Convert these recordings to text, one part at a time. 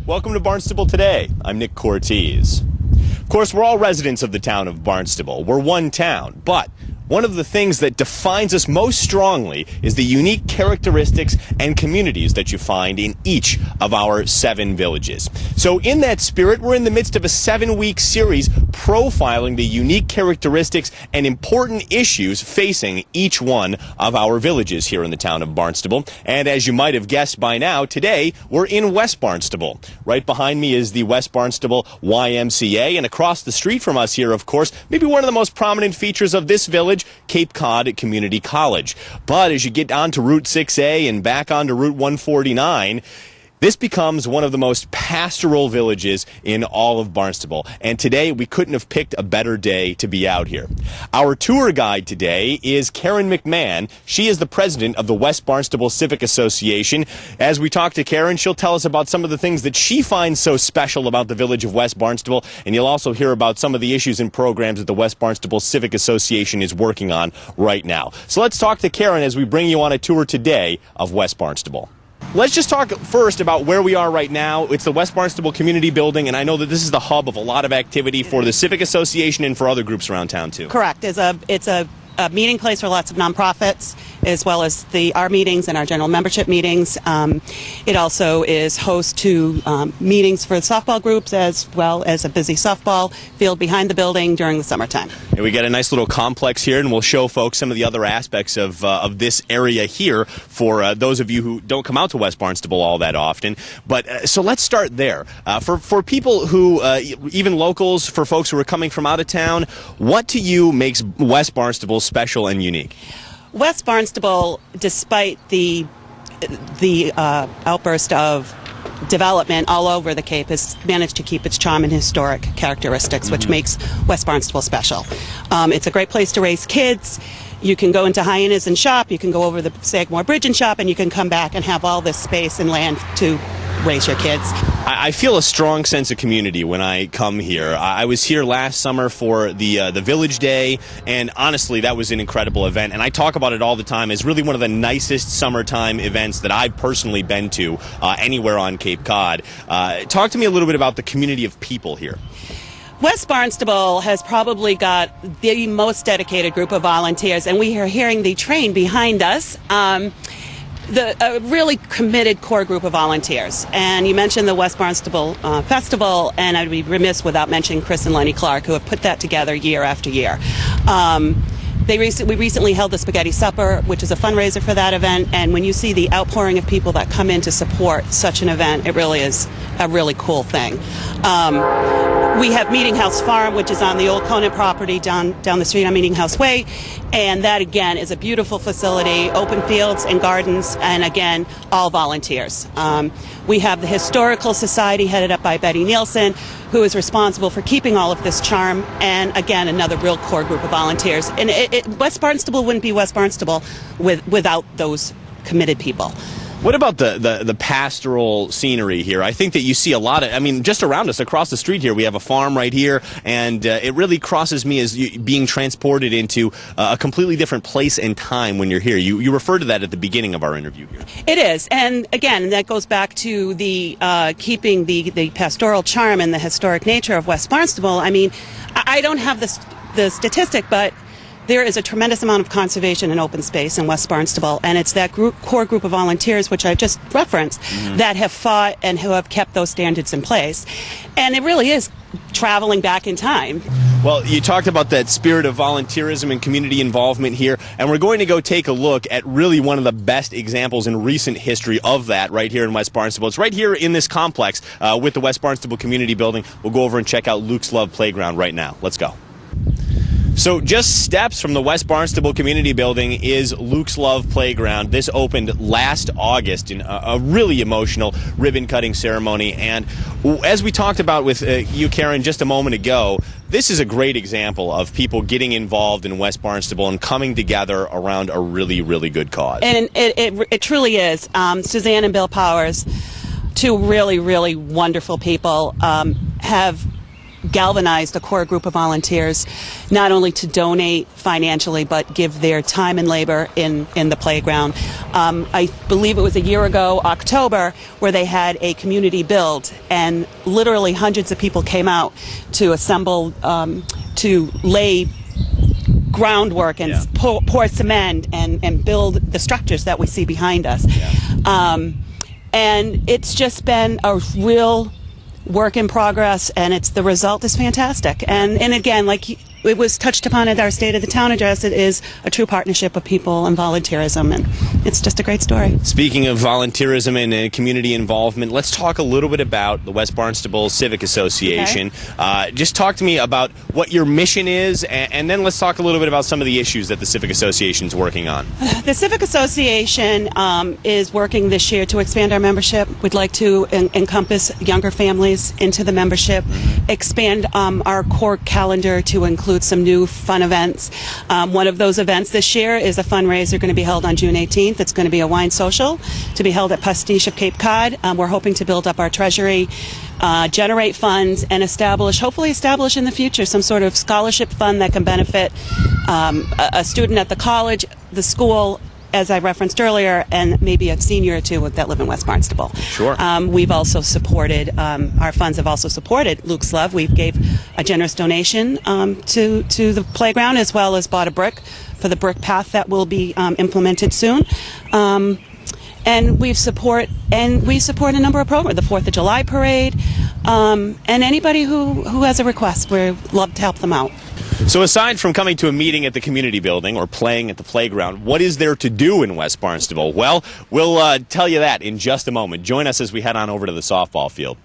Welcome to Barnstable Today. I'm Nick Cortez. Of course, we're all residents of the town of Barnstable. We're one town, but one of the things that defines us most strongly is the unique characteristics and communities that you find in each of our 7 villages. So in that spirit, we're in the midst of a 7-week series profiling the unique characteristics and important issues facing each one of our villages here in the town of Barnstable. And as you might have guessed by now, today we're in West Barnstable. Right behind me is the West Barnstable YMCA, and across the street from us here, of course, maybe one of the most prominent features of this village, Cape Cod Community College. But as you get onto Route 6A and back onto Route 149, this becomes one of the most pastoral villages in all of Barnstable, and today we couldn't have picked a better day to be out here. Our tour guide today is Karen McMahon. She is the president of the West Barnstable Civic Association. As we talk to Karen, she'll tell us about some of the things that she finds so special about the village of West Barnstable, and you'll also hear about some of the issues and programs that the West Barnstable Civic Association is working on right now. So let's talk to Karen as we bring you on a tour today of West Barnstable. Let's just talk first about where we are right now. It's the West Barnstable Community Building, and I know that this is the hub of a lot of activity for the Civic Association and for other groups around town, too. Correct. It's a meeting place for lots of nonprofits, as well as our meetings and our general membership meetings. It also is host to meetings for the softball groups, as well as a busy softball field behind the building during the summertime. And we got a nice little complex here, and we'll show folks some of the other aspects of this area here for those of you who don't come out to West Barnstable all that often. But so let's start there. For people who, even locals, for folks who are coming from out of town, what to you makes West Barnstable special and unique? West Barnstable, despite the outburst of development all over the Cape, has managed to keep its charm and historic characteristics, which makes West Barnstable special. It's a great place to raise kids. You can go into Hyenas and shop, you can go over the Sagamore Bridge and shop, and you can come back and have all this space and land to raise your kids. I feel a strong sense of community when I come here. I was here last summer for the Village Day, and honestly, that was an incredible event. And I talk about it all the time as really one of the nicest summertime events that I've personally been to anywhere on Cape Cod. Talk to me a little bit about the community of people here. West Barnstable has probably got the most dedicated group of volunteers, and we are hearing the train behind us. A really committed core group of volunteers. And you mentioned the West Barnstable Festival, and I'd be remiss without mentioning Chris and Lenny Clark, who have put that together year after year. We recently held the Spaghetti Supper, which is a fundraiser for that event, and when you see the outpouring of people that come in to support such an event, it really is a really cool thing. We have Meeting House Farm, which is on the old Conant property down the street on Meeting House Way, and that again is a beautiful facility, open fields and gardens, and again, all volunteers. We have the Historical Society headed up by Betty Nielsen, who is responsible for keeping all of this charm, and again, another real core group of volunteers. And West Barnstable wouldn't be West Barnstable without those committed people. What about the pastoral scenery here? I think that you see a lot of, just around us, across the street here, we have a farm right here, and it really crosses me as being transported into a completely different place and time when you're here. You referred to that at the beginning of our interview here. It is, and again, that goes back to the keeping the pastoral charm and the historic nature of West Barnstable. I don't have the statistic, but there is a tremendous amount of conservation and open space in West Barnstable, and it's that core group of volunteers, which I just referenced, that have fought and who have kept those standards in place. And it really is traveling back in time. Well, you talked about that spirit of volunteerism and community involvement here, and we're going to go take a look at really one of the best examples in recent history of that right here in West Barnstable. It's right here in this complex with the West Barnstable Community Building. We'll go over and check out Luke's Love Playground right now. Let's go. So just steps from the West Barnstable Community Building is Luke's Love Playground. This opened last August in a really emotional ribbon-cutting ceremony. And as we talked about with you, Karen, just a moment ago, this is a great example of people getting involved in West Barnstable and coming together around a really, really good cause. And it truly is. Suzanne and Bill Powers, two really, really wonderful people, have galvanized a core group of volunteers not only to donate financially but give their time and labor in the playground. I believe it was a year ago, October, where they had a community build, and literally hundreds of people came out to assemble, to lay groundwork and pour cement and build the structures that we see behind us. And it's just been a real work in progress, and the result is fantastic. And again, like it was touched upon at our State of the Town address, it is a true partnership of people and volunteerism, and it's just a great story. Speaking of volunteerism and community involvement, let's talk a little bit about the West Barnstable Civic Association. Okay. Just talk to me about what your mission is, and then let's talk a little bit about some of the issues that the Civic Association is working on. The Civic Association is working this year to expand our membership. We'd like to encompass younger families into the membership, expand our core calendar to include some new fun events. One of those events this year is a fundraiser going to be held on June 18th. It's going to be a wine social to be held at Pastiche of Cape Cod. We're hoping to build up our treasury, generate funds, and hopefully establish in the future some sort of scholarship fund that can benefit a student at the college, the school, as I referenced earlier, and maybe a senior or two that live in West Barnstable. Sure. We've also supported, our funds have also supported Luke's Love. We've gave a generous donation to the playground, as well as bought a brick for the brick path that will be implemented soon. And we support a number of programs, the 4th of July parade, and anybody who has a request, we'd love to help them out. So aside from coming to a meeting at the community building or playing at the playground, what is there to do in West Barnstable? Well, we'll tell you that in just a moment. Join us as we head on over to the softball field.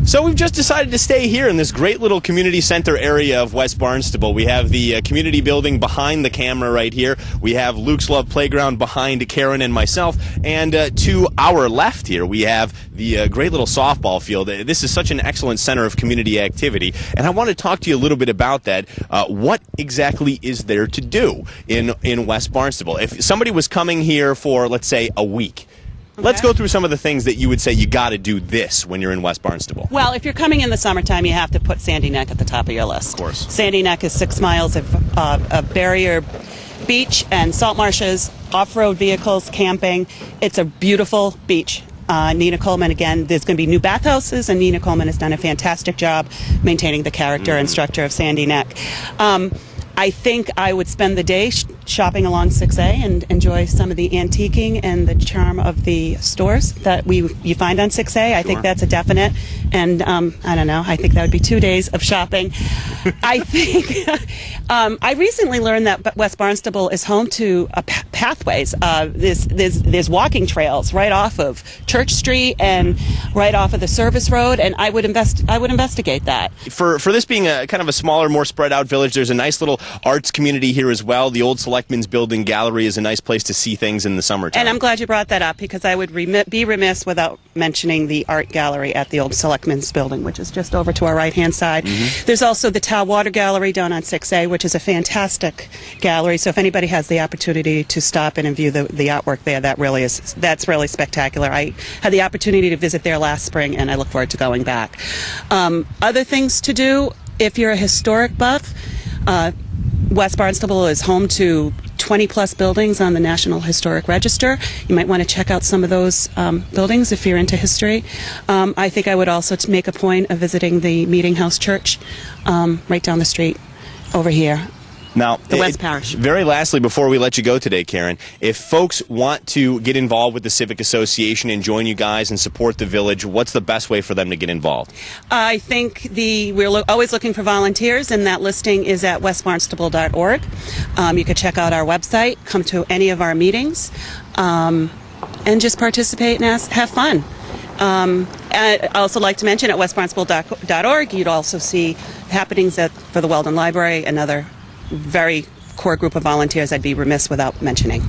So we've just decided to stay here in this great little community center area of West Barnstable. We have the community building behind the camera right here. We have Luke's Love Playground behind Karen and myself. And to our left here, we have the great little softball field. This is such an excellent center of community activity. And I want to talk to you a little bit about that. What exactly is there to do in West Barnstable? If somebody was coming here for, let's say, a week, let's go through some of the things that you would say you got to do this when you're in West Barnstable. Well, if you're coming in the summertime, you have to put Sandy Neck at the top of your list. Of course. Sandy Neck is 6 miles of barrier beach and salt marshes, off-road vehicles, camping. It's a beautiful beach. Nina Coleman, again, there's going to be new bathhouses, and Nina Coleman has done a fantastic job maintaining the character and structure of Sandy Neck. I think I would spend the day shopping along 6A and enjoy some of the antiquing and the charm of the stores that you find on 6A. I think that's a definite. And I don't know, I think that would be 2 days of shopping. I think I recently learned that West Barnstable is home to pathways. There's walking trails right off of Church Street and right off of the service road, and I would investigate that. For this being a kind of a smaller, more spread out village, there's a nice little arts community here as well. The old Selectmen's Building Gallery is a nice place to see things in the summertime. And I'm glad you brought that up, because I would be remiss without mentioning the art gallery at the old Selectmen's Building, which is just over to our right-hand side. There's also the Tau Water Gallery down on 6A, which is a fantastic gallery. So if anybody has the opportunity to stop in and view the artwork there, that's really spectacular. I had the opportunity to visit there last spring, and I look forward to going back. Other things to do, if you're a historic buff, West Barnstable is home to 20-plus buildings on the National Historic Register. You might want to check out some of those buildings if you're into history. I think I would also make a point of visiting the Meeting House Church right down the street over here. Now, the West Parish. Very lastly, before we let you go today, Karen, if folks want to get involved with the Civic Association and join you guys and support the village, what's the best way for them to get involved? I think we're always looking for volunteers, and that listing is at westbarnstable.org. You can check out our website, come to any of our meetings, and just participate and have fun. I'd also like to mention at westbarnstable.org, you'd also see happenings for the Weldon Library, another very core group of volunteers I'd be remiss without mentioning.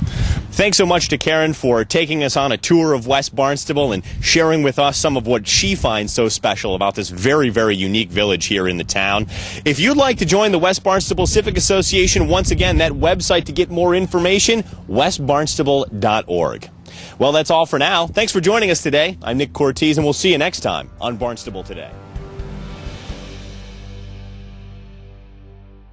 Thanks so much to Karen for taking us on a tour of West Barnstable and sharing with us some of what she finds so special about this very, very unique village here in the town. If you'd like to join the West Barnstable Civic Association, once again, that website to get more information, westbarnstable.org. Well, that's all for now. Thanks for joining us today. I'm Nick Cortez, and we'll see you next time on Barnstable Today.